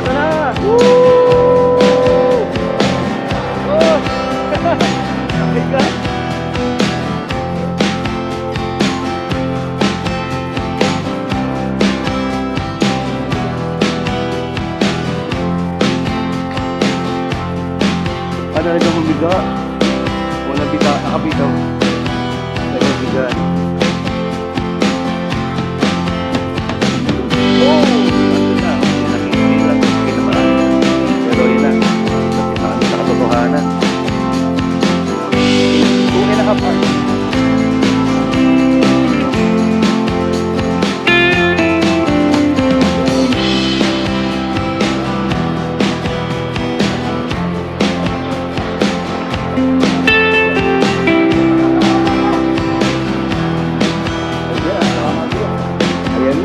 Ito na. Woo! Oh! Oh my God! Ano na itong humiga? Walang bita, nakabitaw. Walang bigan. Oh! Pero yun na. Sa katotohanan. 2.5 hours.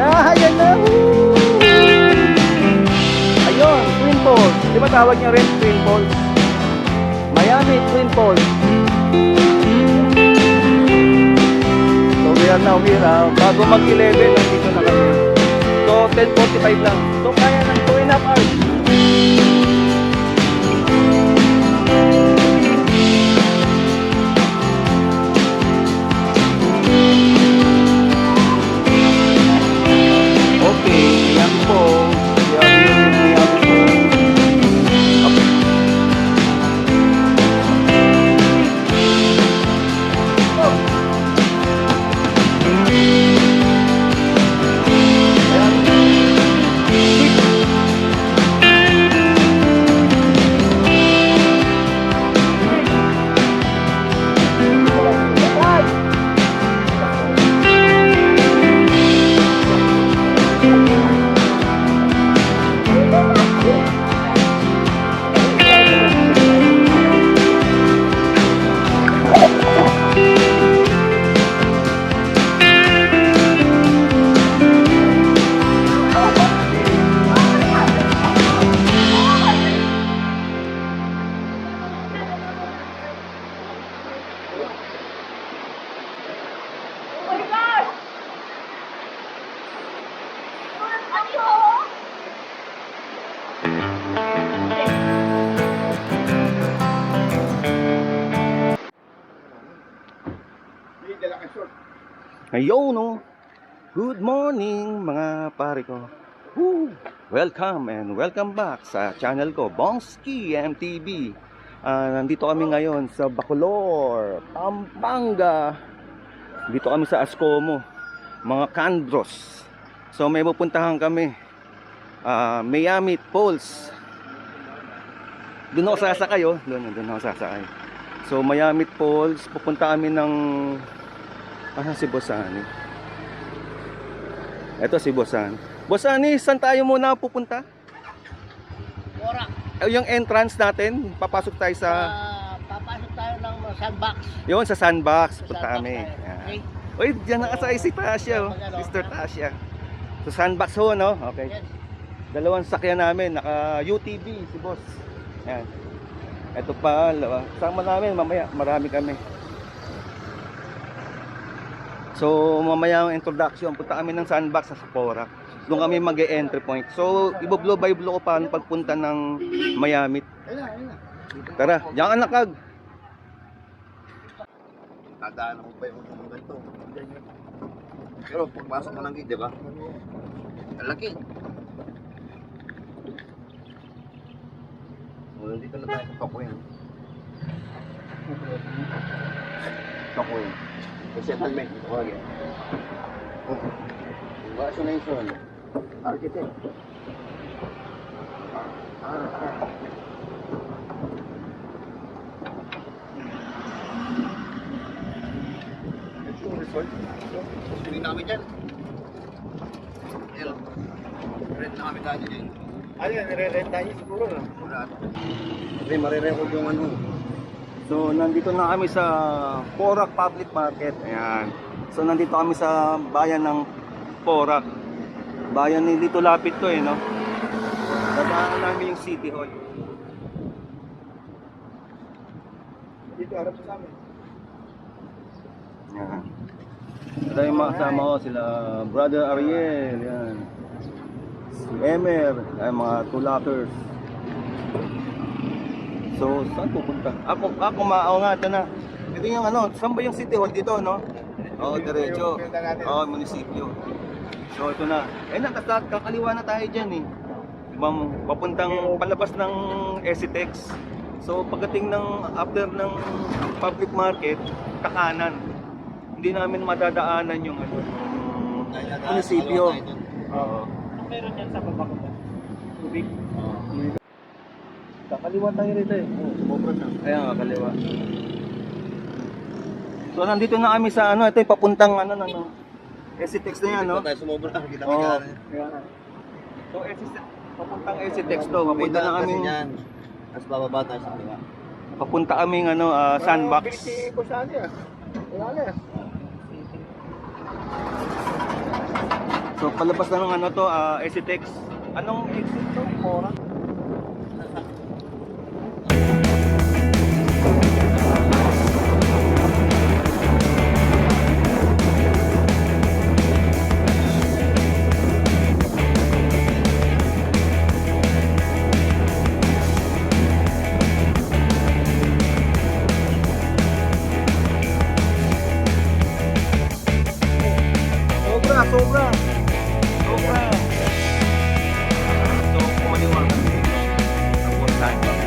Ayan na. Woo! Ayun, Twin Falls. Di ba tawag niya rin Twin Falls? Miami Twin Falls. So we are now here. Bago mag-11, nandito na kami. So 10:45 lang. So kaya ng 2.5 hours. Okay, yan po. Ayun no. Good morning mga pare ko. Woo! Welcome and welcome back sa channel ko, Bongski MTV. Nandito kami ngayon sa Bacolor, Pampanga. Dito kami sa Ascomo, mga Candros. So may pupuntahan kami, Miami Falls. Doon ako sasakay oh. Doon ako sasakay. So Miami Falls, pupunta kami ng si Bosani. Ito si Bosani. Bosani, saan tayo muna pupunta? Porac. Yung entrance natin, papasok tayo sa... Papasok tayo ng sandbox. Yun, sa sandbox. Sa Punta sandbox kami. tayo. Okay. Uy, dyan nakasakay si Tasha. Oh. Mr. Tasha. So sandbox ho, no? Okay. Yes. Dalawang sakyan namin. Naka UTV si boss. Yan. Ito pa. Sama namin. Mamaya, marami kami. So mamaya ang introduction, punta kami ng sandbox sa Porac. Doon kami mag-e-entry point. So iboblo by blow ko paano pagpunta ng Miami. Tara, diyan ka nakag. Dadaan mo pa yung ganito. Pero pagpasok mo ng gate, di ba? Ang laki. Nandito na tayo sa Tokoy. Tokoy. Kasi helmet, ito ko lagi. Baso na yung son. Architect. Ito yung resort. Hindi namin dyan. Yan. Rent na kami dati dyan. Ano yan, nire-rent tayo siguro no? Wala. Kasi marirecord yung ano. So nandito na kami sa Porac Public Market. Ayan. So nandito kami sa bayan ng Porac. Bayan ni dito lapit to no. Dadaanan namin yung City Hall. Dito harap sa amin. Ayan. Ito yung mga kasama ko, sila Brother Ariel, yan. Si Emer, ay mga tulakers. So, saan pupunta? Ako oo nga, ito na. Ito yung ano, saan ba yung City Hall dito, no? Oo, diretso. Oo, munisipyo. So, ito na. Kakaliwa na tayo dyan eh. Diba, papuntang palabas ng Esitex. So, pagdating ng after ng public market, kakanan. Hindi namin madadaanan yung ano, munisipyo. Oo. Meron yan sa baba ko ba? Tubig. Kakaliwa tayo rito eh. Sumobra na. Kaya nga, kaliwa. So, nandito na kami sa ano, ito yung papuntang ano, Esitex na yan, no? Dito tayo sumobra. Kita Oo. kita. So, papuntang Esitex to. Papunta na kami, Tapos bababa tayo sa kaliwa. papunta kaming ano, sandbox. Ko saan yan? Wala na. So, palabas na ng ano to, Esitex. Anong exit to? Mora? Sobra. So, kumaliwa kami. Tapos sandbox.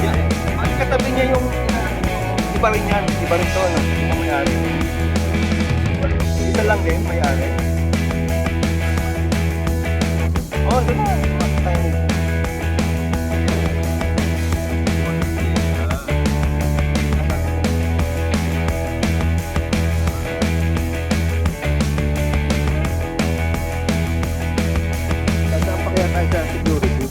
Yan. Ang katabi niya yung iba rin yan. Iba rin to, no? Ang may-ari. Isa lang din, may-ari. Oh, doon na. Tayo nito. Saan pa kaya tayo sa security?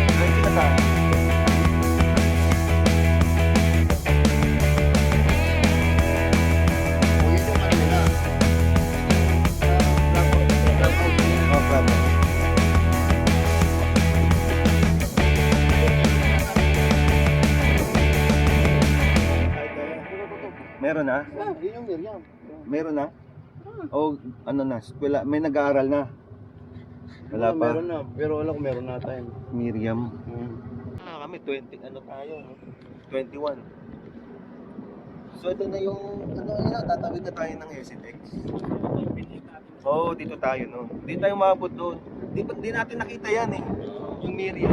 Diretso na tayo. Uy, yung kanila. Oh, bravo. Meron na? Yun yung Miriam. Meron na? O ano na, eskwela, may nag-aaral na. Wala pa. Meron na. Pero wala kung meron na tayo. Miriam. Kami 20, ano tayo, no? 21. So ito na yung, ano yun, tatawid na tayo ng Esitex. Oo, dito tayo, no? Hindi tayo maabot doon. Di natin nakita yan eh. Yung Miriam.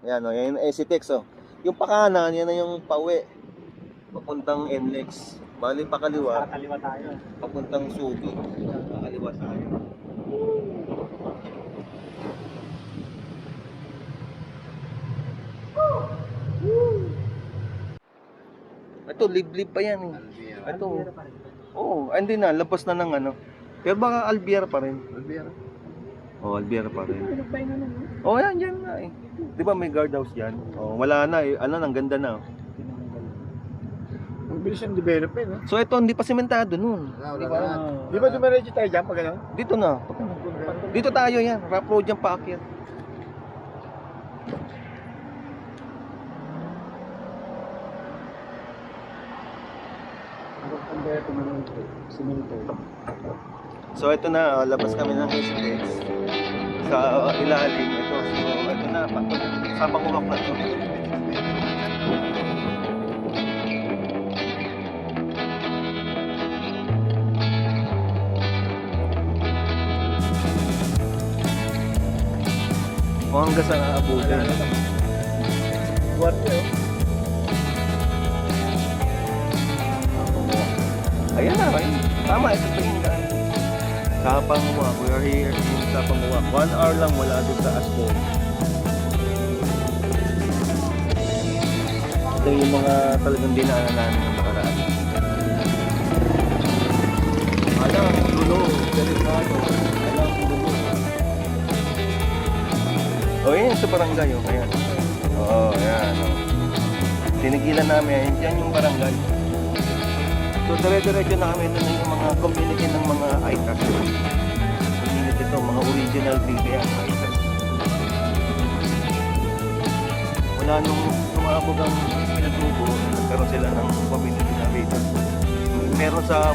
Yan o, yan yung Esitex o. Yung pakanan, yan na yung pauwi. Papuntang NLEX. Bali pakaliwa, Kaliwa tayo. papuntang Subi. Pakaliwa tayo. Ito, liblib pa yan eh. Ito. Oo, hindi na, labas na ng ano. Pero baka Albiera pa rin. Albiera. Oo, Albiera pa rin. Oo, yan, yan nga eh. Di ba may guardhouse dyan? Oo, wala na eh. Ano, ang ganda na. Ang bilis yung develop eh, no? So ito, hindi pa sementado nun. Wala na. Di ba dumiretso tayo dyan pag gano'n? Dito na. Dito tayo yan. Rough road yung paakyat. Ang kaya tumanong siminto. So ito na, labas kami ng Esitex. Sa ilalim ito. So ito na, sa pangumak na ito. O hanggang sa aabutin. Guardia, oh. Ayan na, ayun. Tama, ito pa yung daan. Kapanguwak. We are here in Kapanguwak. 1 hour lang wala doon sa Ascon. Ito yung mga talagang dinaanan namin ng nakaraan. Alam, dulo, delikado. Alam, dulo. O yun, sa barangay, oh. Ayan. Oo, ayan. Oh. Tinigilan namin, yan yung barangay. So, dire-diretso na kami. Ito na yung mga community ng mga ICAS. Community ito, mga original BPM ICAS. Wala nung tumabog ang pinatubo, nagkaroon sila ng community na rito. Meron sa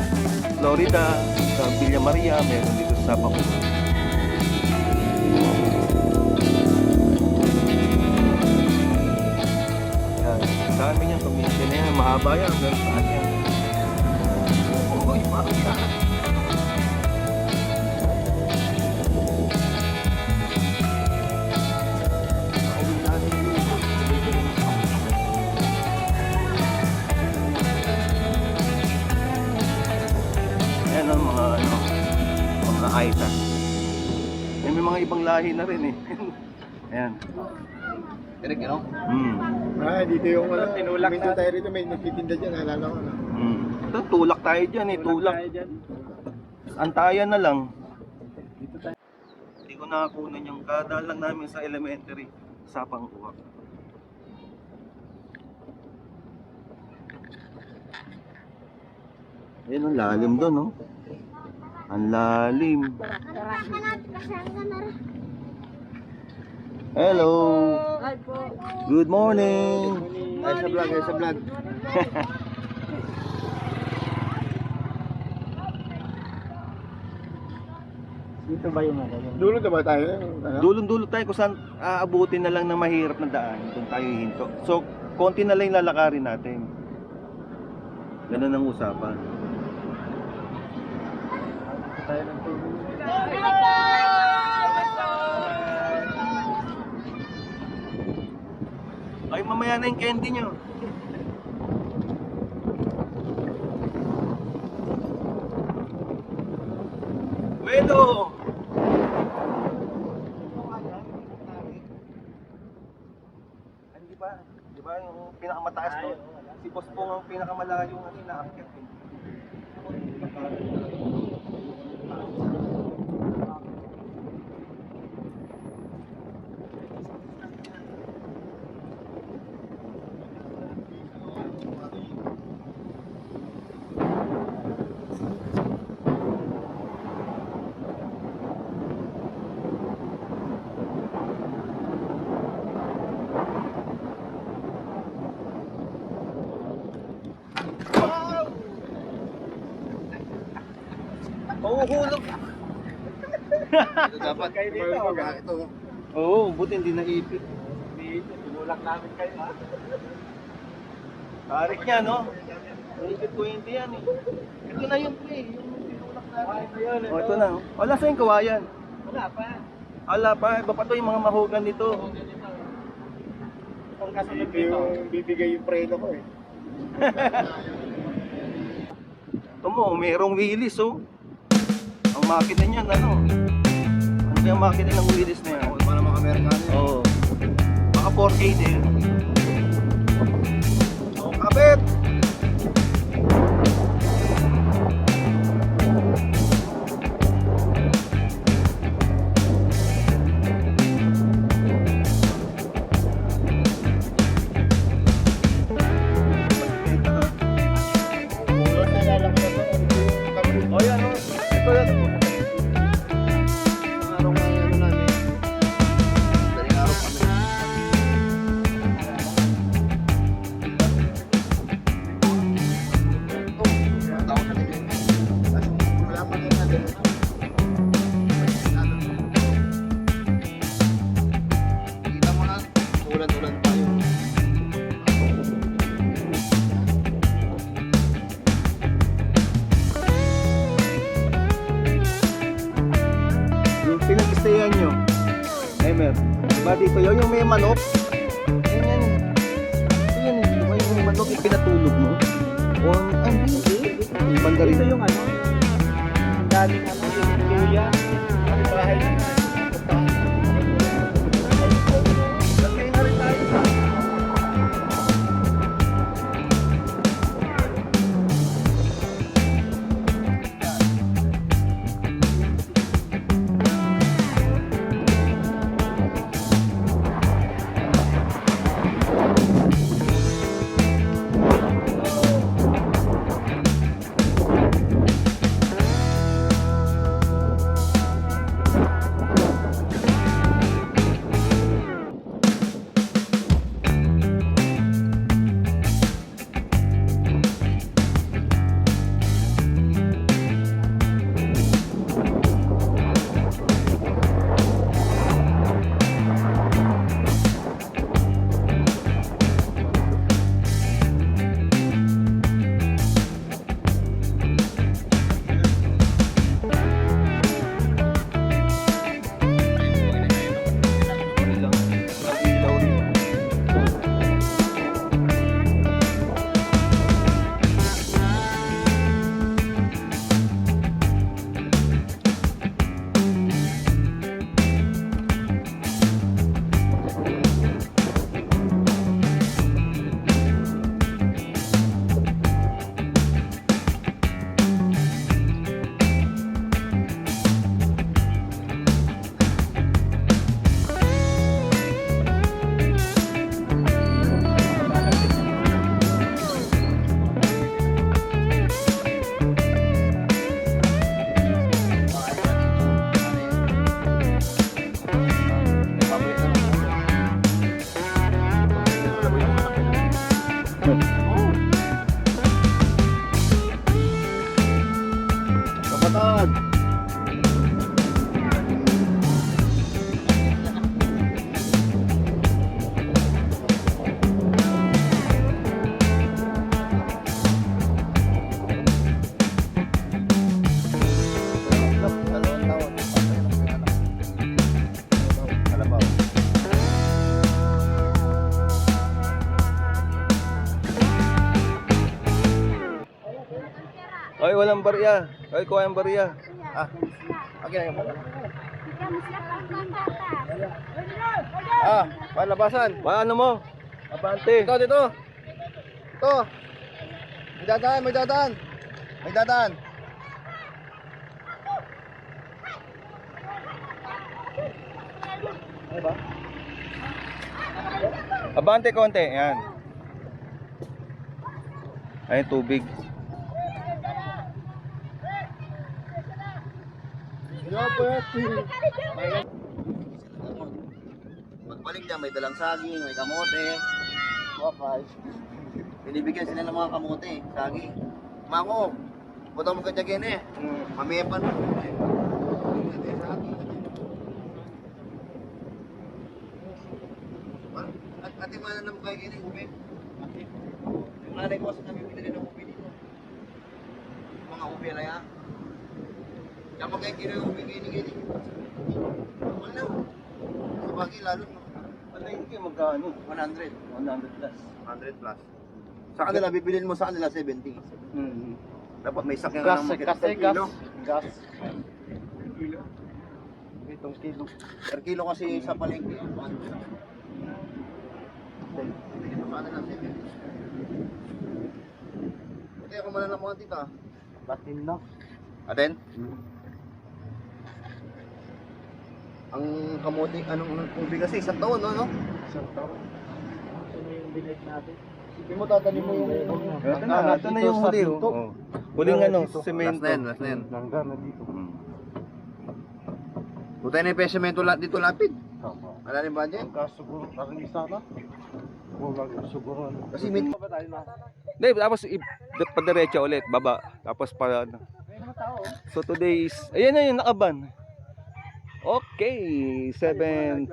Florida, sa Villa Maria, meron dito sa Paco. Yan, sa amin yan, community na yan, mahaba yan, hanggang saan yan. Uy, mahaba. Yan ang mga mga Aita. May mga ibang lahi na rin eh. Ayan. Direk, you know? Dito yung tinulak na tayo rito, may nagtitinda dyan, naalala ko na. Ito, tulak tayo dyan eh, tulak. Antayan na lang. Hindi ko nakakunan yung kadaan lang namin sa elementary sa Pangkuwak. Ayan ang lalim doon, no? Ang lalim. Hello! Good morning! Ay, sa vlog, ay, sa vlog. Dito ba yung ano? Dulo na ba tayo? Ano? Dulong-dulo tayo kung saan aabutin na lang ng mahirap na daan. Doon tayo hihinto. So, konti na lang yung lalakarin natin. Ganun ang usapan. Tayo ng tubig. Ay, mamaya na yung candy nyo. Bueno! Di ba yung pinakamataas doon? Si Pospong ang pinakamalayong inaakyat eh. Mahuhulog. Ito dapat. Kayo dito, Ito. Oo, buti hindi naipit. tinulak namin kayo, ha? Tarik niya, no? Naipit 20 yan eh. Ito na yun, pre. Yung tinulak natin. Oh, ito na. Wala sa yung kawayan. Wala pa. Wala pa. Iba pa to yung mga mahugan nito. Ang kasunod dito yung bibigay yung preno ko, eh. Ito mo, mayroong wheelies, oh. Ang makina niyan, ano? Ano kaya ang makina ng wheelies na yan? Para mga Amerikano. Oo. Baka 4K din. Oh, kapit! Oh, yan, oh. Ito yan. Ang araw nga ano namin. Daling araw kami. Tao sa tingin. Wala pa rin natin. Kita mo na, ulan-ulan tayo. Yung pinag-stayan nyo, Emer, ba dito yun yung may manok? Yan yan. yung pinatulog mo? O ang hindi? Banda rin. Ito yung ano, ang daming ano, yung luya. Ang bahay na Kapatid! Dalawang taon. Kalabaw. Ay, walang barya. Ay, kuha yung barya. Ah, okay na yung pala. Ah, Palabasan. Paano mo? Abante. Dito, dito. Ito. May dadaan, may dadaan. May dadaan. Abante konti. Yan. Ay, tubig. Pagbalik niya, may dalang saging, may kamote. Okay. Binibigyan sila ng mga kamote, saging. Mako, buta mo kadyagin eh. Mamiyapan mo. At ati mana naman kayo gini, ubi. Yung nanay ko kasi kami pinili ng ubi dito. Mga ubi alaya. Kapag kayo gini ubi, gini. Wala. Sa bagay lalo, no? Patayin kayo magkano? 100. 100 plus. 100 plus. Sa kanila, bibilin mo sa kanila 70. Dapat may sakyan gas, ng gas, gas. kilo. Itong kilo. Per kilo kasi sa palengke. Bibilin mo sa kanila 70. Kaya kung malala mo tita. Latin na. Aten? Ang kamote, anong ubi kasi, isang taon, no? Isang taon. Ito yung binig natin. Hindi mo tatanim mo yung... Ito na yung huli. Oh. Huling ano, semento. Last na yan. Langga na dito. Butay na yung pesemento dito lapid. Tama. Wala rin budget? Ang kasiguro, parang isa na. Kulang siguro. Kasi min... ba tayo na? Hindi, tapos padiretso ulit, baba. Tapos pa May mga tao. So today is, ayan na yung nakaban. Okay, 7:47.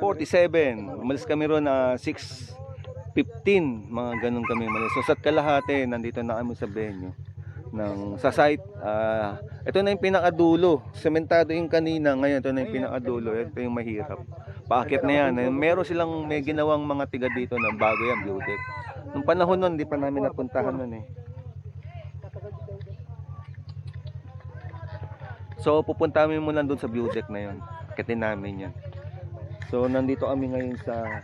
Umalis kami ron na 6:15. Mga ganun kami umalis. So sa kalahati, nandito na kami sa venue. Sa site, ito na yung pinakadulo. Sementado yung kanina, ngayon ito na yung pinakadulo. Ito yung mahirap. Paakit na yan. Meron silang may ginawang mga tiga dito na bago yan, Blue Deck. Nung panahon nun, hindi pa namin napuntahan nun eh. So pupunta kami muna doon sa view deck na yun. Akitin namin yun. So nandito kami ngayon sa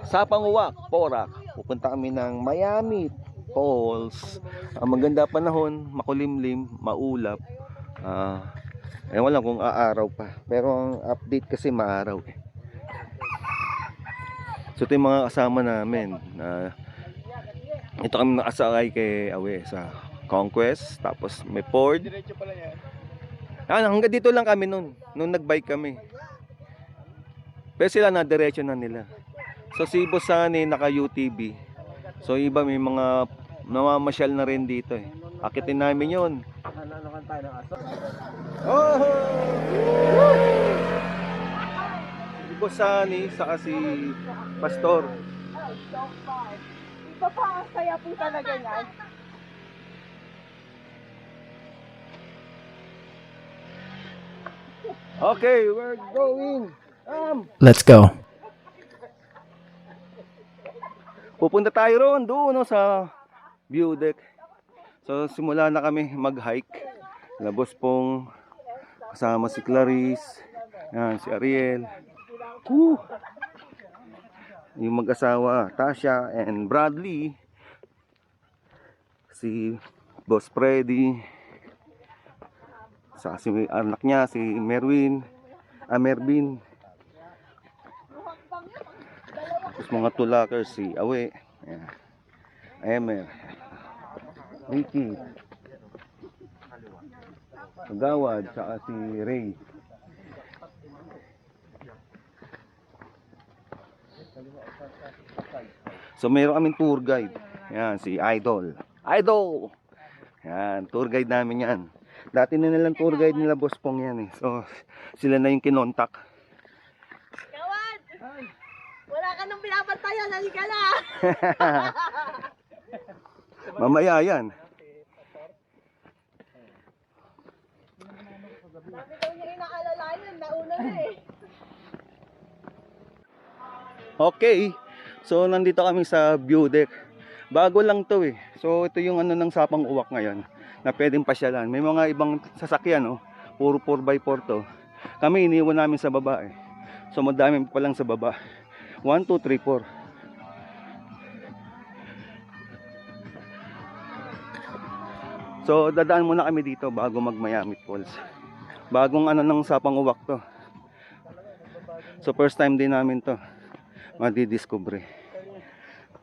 Sapanguwak, Porac. Pupunta kami ng Miami Falls. Ang maganda panahon, makulimlim, maulap. Ewan lang kung aaraw pa. Pero ang update kasi maaraw eh. So ito yung mga kasama namin. Ito kami nakasakay kay Awe sa Conquest. Tapos may Ford. Diretso pala yan. Hanggang dito lang kami nung nagbike kami. Pero sila na diretso na nila. So si Bosani naka UTV. So iba may mga namamasyal na rin dito eh. Akitin namin yun. Oh! Si Bosani saka si Pastor. Iba pa ang saya po talaga yan. Okay, we're going. Let's go. Pupunta tayo roon doon no, sa view deck. So simula na kami mag-hike. Labos pong kasama si Clarice, yan, si Ariel. Woo! Yung mag-asawa, Tasha and Bradley. Si Boss Freddy. Sa si anak niya, si Mervin. Tapos mga tulakers, si Awe, ayan, Emer, Ricky, Gawad, saka si Ray. So mayroon kaming tour guide. Yan, si Idol. Yan, tour guide namin yan. Dati na nilang tour guide nila Boss Pong yan eh. So sila na yung kinontak. Gawad! Wala ka nang pinapantayan, halika na! Mamaya yan. Dami daw niya inaalalayan, nauna na eh. Okay. So nandito kami sa view deck. Bago lang to eh. So ito yung ano ng Sapanguwak ngayon na pwedeng pasyalan. May mga ibang sasakyan oh. Puro 4x4 to. Kami iniwan namin sa baba eh. So madami pa lang sa baba. 1, 2, 3, 4. So dadaan muna kami dito bago mag Miami Falls. Bagong ano ng Sapanguwak to. So first time din namin to madidiscover.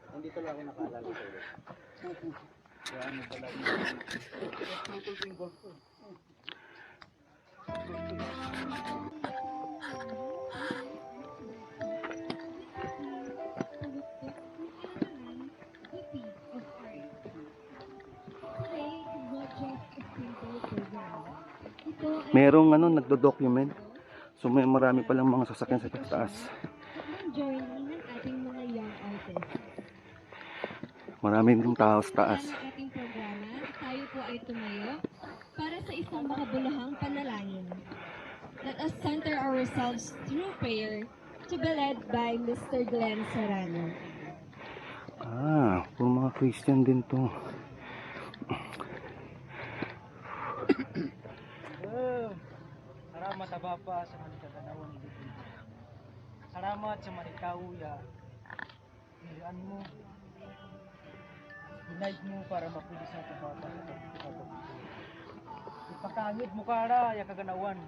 Nandito lang ako nakaalala ko. Merong ano nagdo-document. So may marami pa lang mga sasakyan sa taas. Journey ng ating mga young artists. Maraming ng tao sa taas. Sa ating programa, tayo po ay tumayo para sa isang makabuluhang panalangin. Let us center ourselves through prayer to be led by Mr. Glenn Serrano. Puro mga Christian din to. Salamat sa Bapa sa manikaganawan ni Dito. Salamat sa manikauya. Pilihan mo. Gunaid mo para mapulis na ito Bapa. Ipakangit mo kara, ya kaganawan.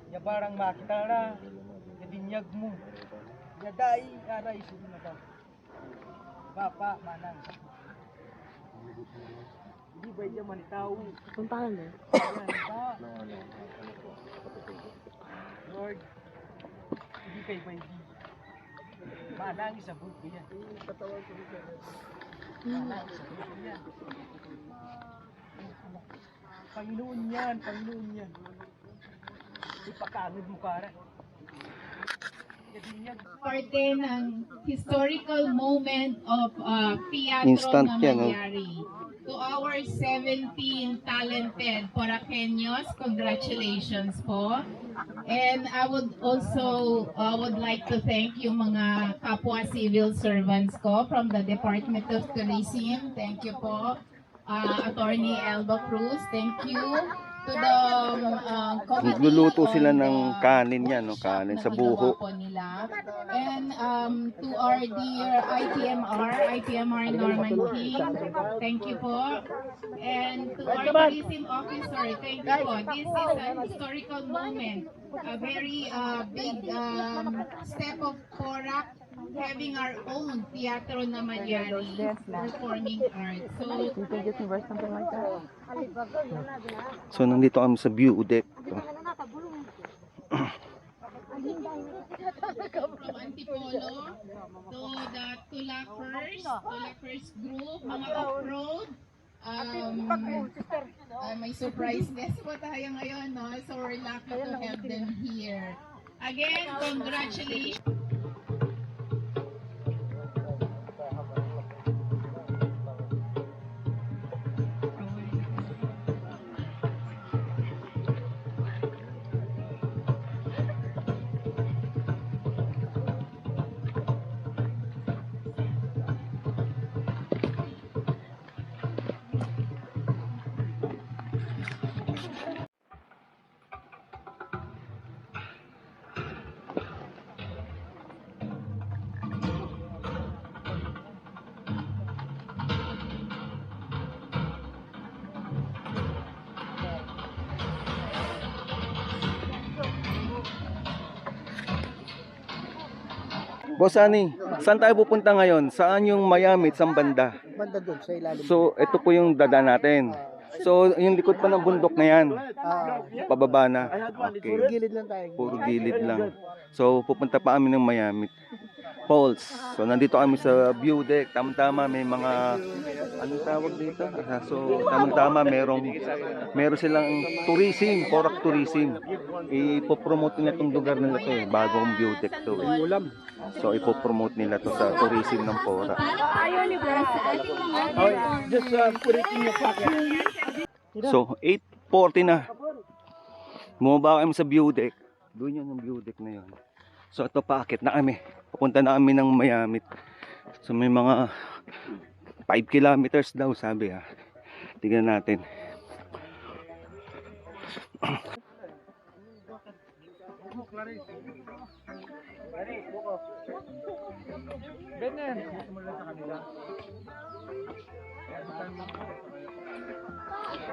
Ya barang makita ra, ya dinyag mo. Ya dai, aray, suri na ba. Bapa, manang. Hindi ba dyan manitaw? Puntahan mo. Lord, hindi kay baby. Manangis sa buhay yan. Manangis sa buhay yan. Panginoon yan, Panginoon yan. Ipakangod mo kara. parte ng historical moment of teatro Instant na yan, oh. nangyari. To our 17 talented Poraqueños, congratulations po. And I would also would like to thank yung mga kapwa civil servants ko from the Department of Tourism. Thank you po. Attorney Elba Cruz, thank you. To the committee Nagluluto sila on ng the kanin yan, no? workshop Kanin na sa ginawa buho. po nila. And to our dear ITMR Norman King, thank you po. And to our tourism officer, thank you po. This is a historical moment, a very big step of Porac, having our own Teatro na Malyari performing arts. So nandito kami sa view deck. From Antipolo to the Tulakers group, mga off-road. May surprise guest po tayo ngayon, no? So we're lucky to have them here. Again, congratulations. Boss Ani, saan tayo pupunta ngayon? Saan yung Miami at saan banda? Banda doon sa ilalim. So, ito po yung dada natin. So, yung likod pa ng bundok na yan, pababa na. Puro Okay. gilid lang tayo. Puro gilid lang. So, pupunta pa kami ng Miami Falls. So, nandito kami sa view deck. Tama-tama, may mga, anong tawag dito? So, tama-tama, meron silang tourism, Porac tourism. Ipopromote nila itong lugar nila to eh, bagong view deck to. So, ipopromote nila to sa tourism ng Porac. Just put it in your pocket. So, 8:40 na. Bumaba kami sa view deck. Doon yun yung view deck na yun. So, ito paakit na kami. Papunta na kami ng Miami. So, may mga 5 kilometers daw, sabi ha. Tingnan natin.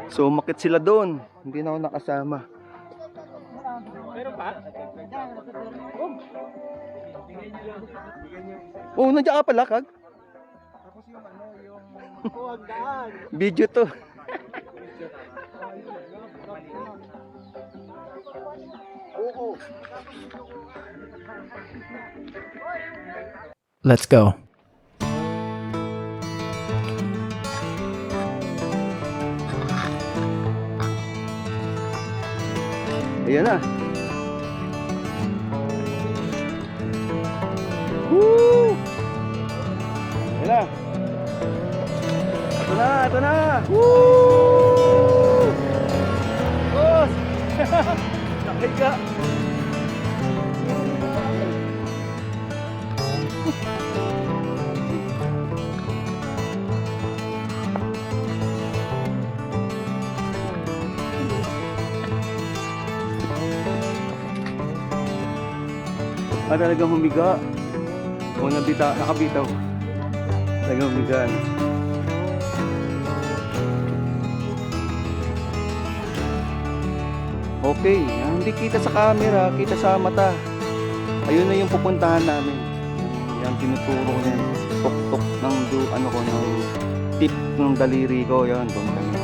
So, umakit sila doon. Hindi na ako nakasama. Oh, nandiyan ka pala, Kag. Video to. Let's go. Ayan na. Woo! Ayan na. Ito na, ito na. Woo! Boss! Sakay ka. Talagang humiga. O nakabitaw. Talagang humiga. Okay, hindi kita sa camera, kita sa mata. Ayun na yung pupuntahan namin. Yan tinuturo ko yan. Tok-tok ng ng tip ng daliri ko. Yan, doon kami.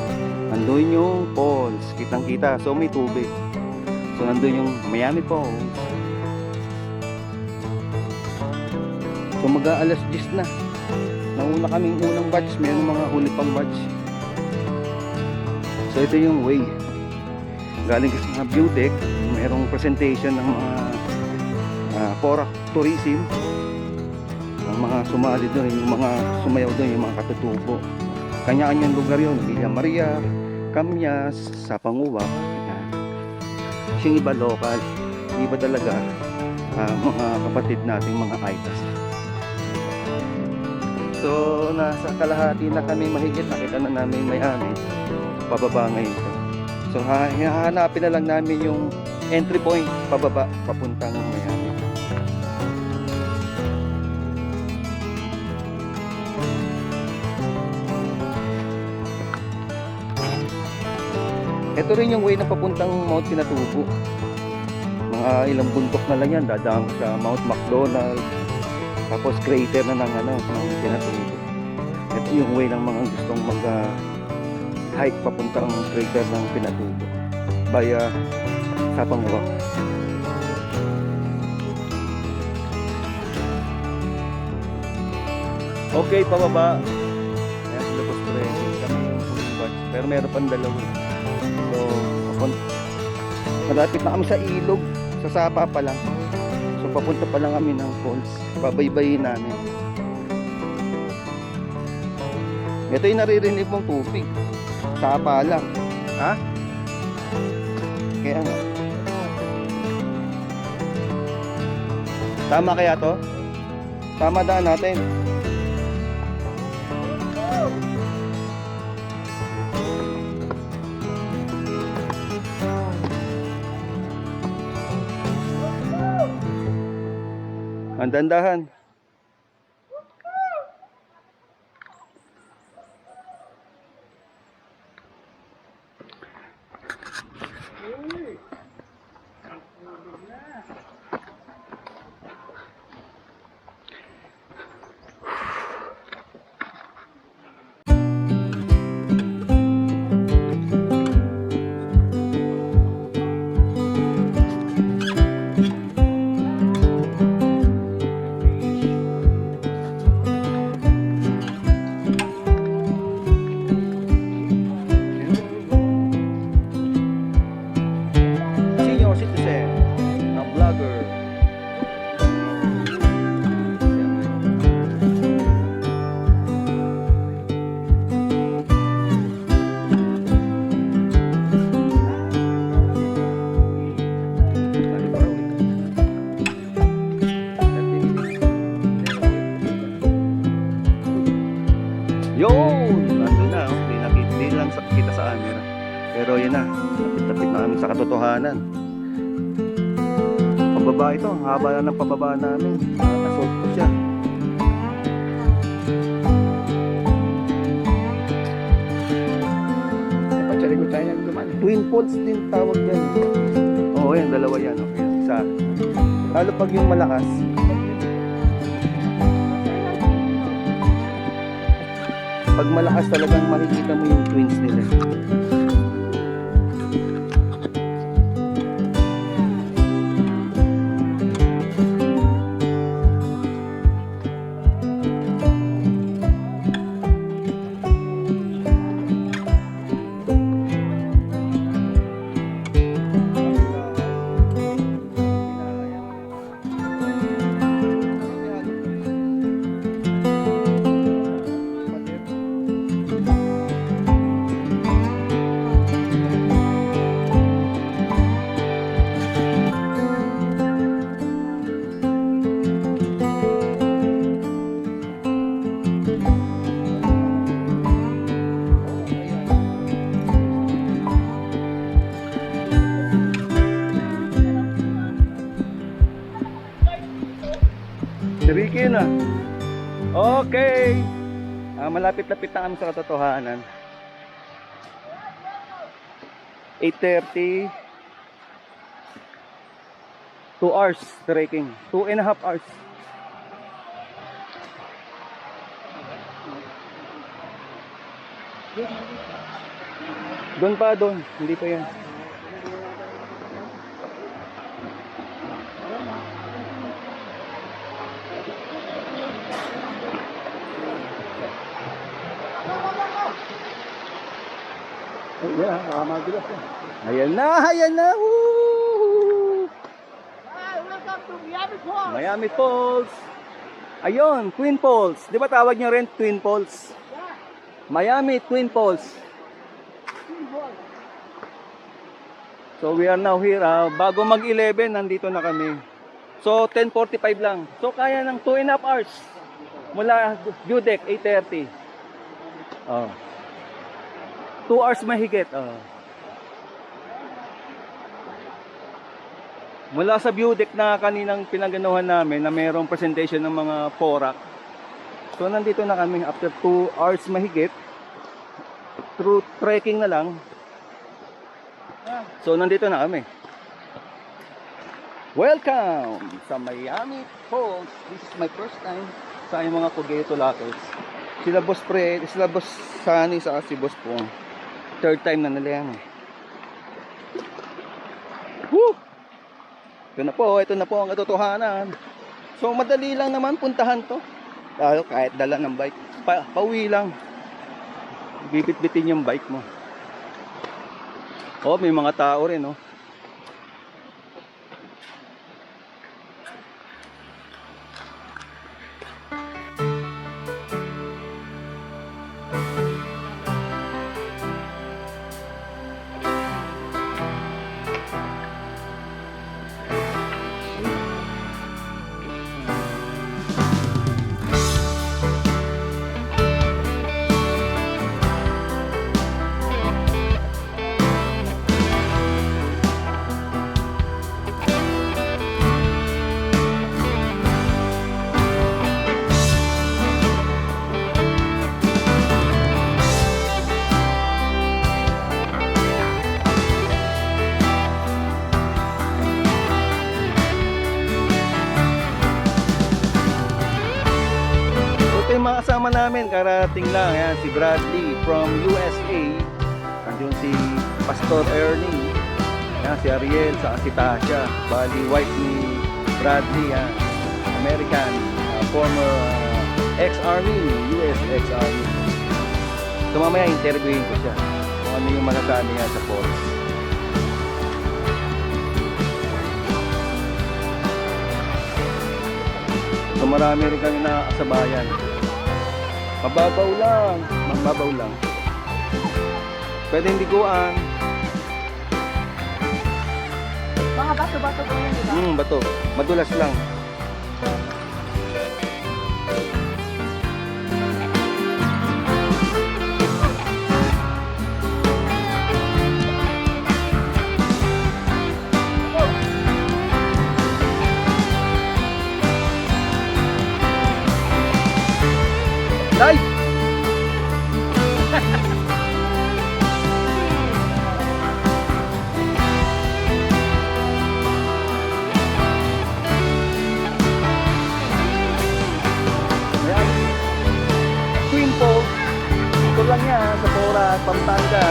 Nandun yung falls, kitang-kita. So may tubig. So nandun yung Miami Falls. So mag-aalas 10 na. Nauna kaming unang batch, mayroon mga huli pang batch. So ito yung way. Galing kasi sa view deck, mayroong presentation ng mga Porac Tourism. Ang mga sumali doon, yung mga sumayaw doon, yung mga katutubo. Kanya-kanyang lugar yun. Villa Maria, Camyas, Sapanguwak. Yan. Yung iba local, yung iba talaga mga kapatid nating mga Aitas. So nasa kalahati na kami mahigit, nakita na namin may-ari, pababa ngayon. So hahanapin na lang namin yung entry point pababa papuntang Miami. Ito rin yung way na papuntang Mount Pinatubo. Mga ilang bundok na lang yan, dadaan sa Mount McDonald, tapos crater na ng Pinatubo. Ito yung way ng mga gustong hike papuntang crater ng Pinatubo via Sapanguwak. Okay, pababa. Ayan, Lagos Trekking. Kami yung full batch. Pero meron pang dalawa. So, malapit na kami sa ilog. Sa Sapa pa lang. So, papunta pa lang kami ng falls. Babaybayin namin. Ito yung naririnig mong tubig. Sapa lang. Ha? Kaya nga. Tama kaya to? Tama daan natin. Ang dandahan. Senior citizen na vlogger. Yun! Nandun na, oh. Di lang kita sa camera. Pero yun na, lapit-lapit na kami sa katotohanan. Pababa ito, ang haba na ng pababa namin. Nakasot ko siya. Dapat sa likod tayo naman. Twin Falls din tawag yan. Oo, yan, dalawa yan. Okay. Isa. Lalo pag yung malakas. Pag malakas talagang makikita mo yung twins nila. Ricky na. Okay. Malapit-lapit na kami sa katotohanan. 8:30. 2 hours trekking. 2.5 hours. Doon pa, doon. Hindi pa yan. Yan, nakamadulas yan. Ayan na, ayan na. Woo! Welcome to Miami Falls! Miami Falls. Ayun, Twin Falls. Di ba tawag nyo rin Twin Falls? Miami Twin Falls. So we are now here. Bago mag-11, nandito na kami. So 10:45 lang. So kaya ng 2.5 hours. Mula view deck, 8:30. 2 hours mahigit. Mula sa view deck na kaninang pinaganuhan namin na mayroong presentation ng mga PORAC. So nandito na kami after 2 hours mahigit. Through trekking na lang. So nandito na kami. Welcome sa Miami Falls. This is my first time sa aming mga Cogeto Lockers. Sila Boss Sunny sa si Boss Pong. Third time na nila yan. Woo! Ito na po ang katotohanan. So madali lang naman puntahan to. Kahit dala ng bike. Pauwi lang. Bibit-bitin yung bike mo. Oh, may mga tao rin, oh. Mga kasama namin, karating lang. Ayan, si Bradley from USA. Nandiyon si Pastor Ernie. Ayan, si Ariel, saka si Tasha. Bali, wife ni Bradley. Ayan, American, former ex-army, US ex-army. So mamaya interviewin ko siya kung ano yung masasabi niya sa force. So marami rin kami nakakasabayan. Mababaw lang. Pwede hindi guan. Mga bato-bato po yun, di ba? Bato. Madulas lang. Live! Ayan. Queen Falls. Ito lang yan sa Porac, Pampanga.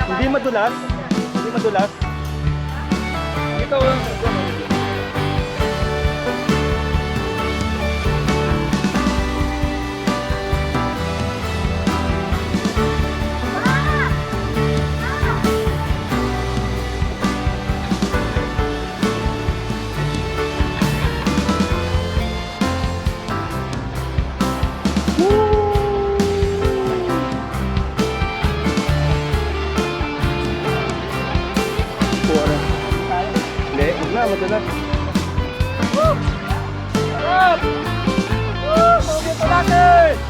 Hindi madulas. Ito. Madulas. Woo! Sarap! Woo! Cogeto Lockers!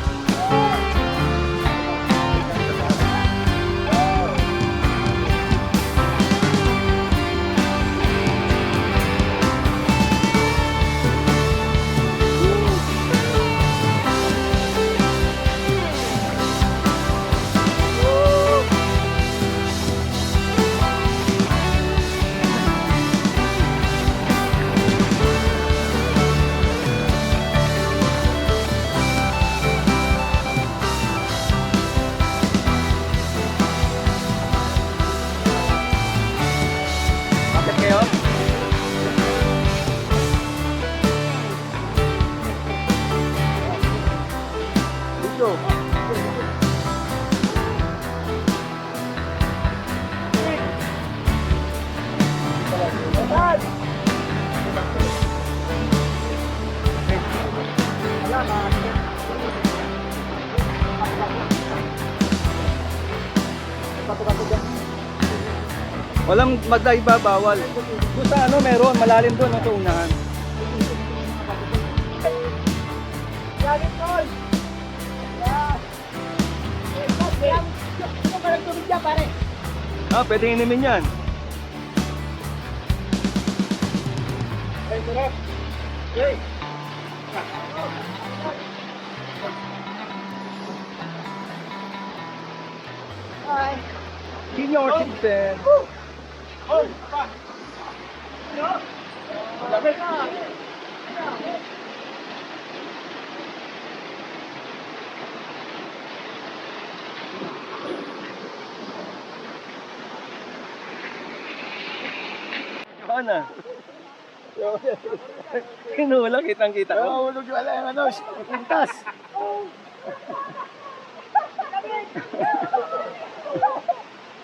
Walang magdaiba, bawal. Kung sa ano meron, malalim doon sa unahan. Galit tol! Yan! Ito ka nagtubig dyan pare! Ah, pwede inumin yan. Ay, sarap! Hey! Senior citizen. Oh! Pa! Ano? Malapit na! Sana. Kinula, kitang-kita ko. Hulog yung ala yung ano, pintas.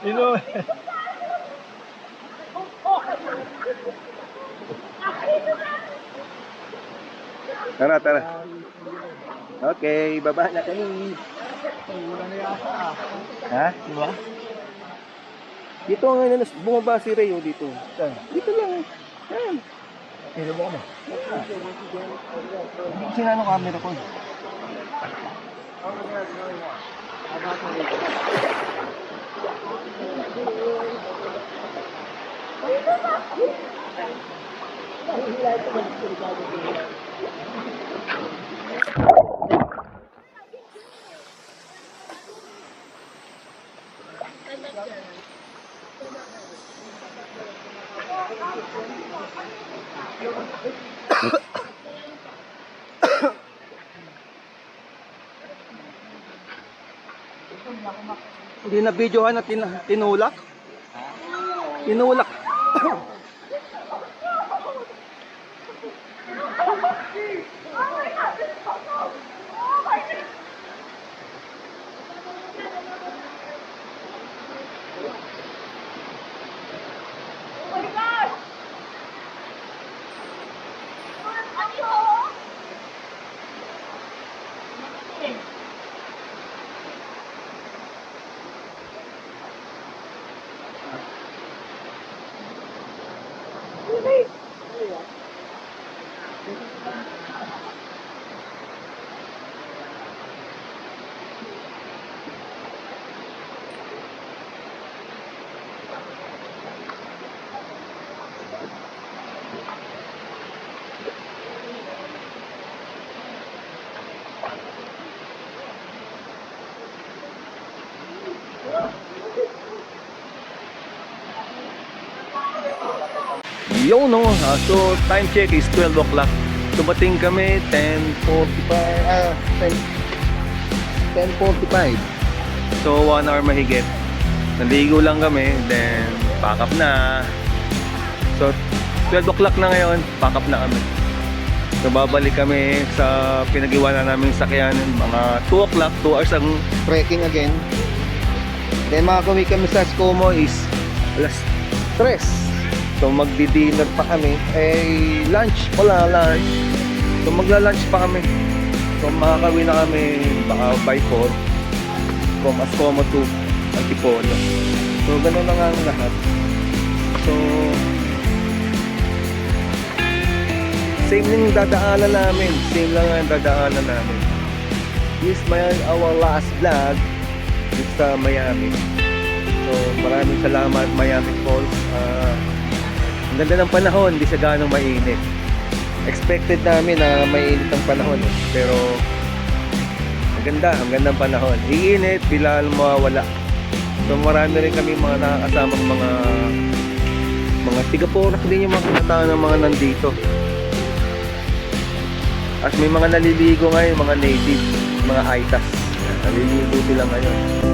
Ino. Tara, tara. Okay, baba na kami. Ha? Diba? Dito ang ano, bumaba si Ray, oh, dito. Dito lang. Yan. Ino mo kami. Hindi ko sinano camera ko. Hindi na videohan at tinulak. Tinulak. Yo no, so time check is 12 o'clock. Dumating kami 10:45. So 1 hour mahigit. Naligo lang kami, then pack up na. So 12 o'clock na ngayon, pack up na kami. So babalik kami sa pinag-iwanan namin sakyan mga 2 o'clock, 2 hours ang trekking again. Then makakauwi kami sa Escomo is alas 3. So magdi-dinner pa kami. Lunch, wala lunch. So magla-lunch pa kami. So makakauwi na kami baka by 4 from Escomo to Antipolo. So ganun na nga ang lahat. So same lang yung dadaanan namin. Same lang ang dadaanan namin. This is our last vlog dito sa Miami. So maraming salamat Miami Falls. Ang ganda ng panahon, hindi siya ganong mainit. Expected namin na mainit ang panahon pero ang ganda ng panahon. Iinit, bila mawawala. So marami rin kami mga nakakasamang mga tiga-porak din yung mga kinataan ng mga nandito. At may mga naliligo ngayon, mga native, mga aitas. Naliligo sila ngayon.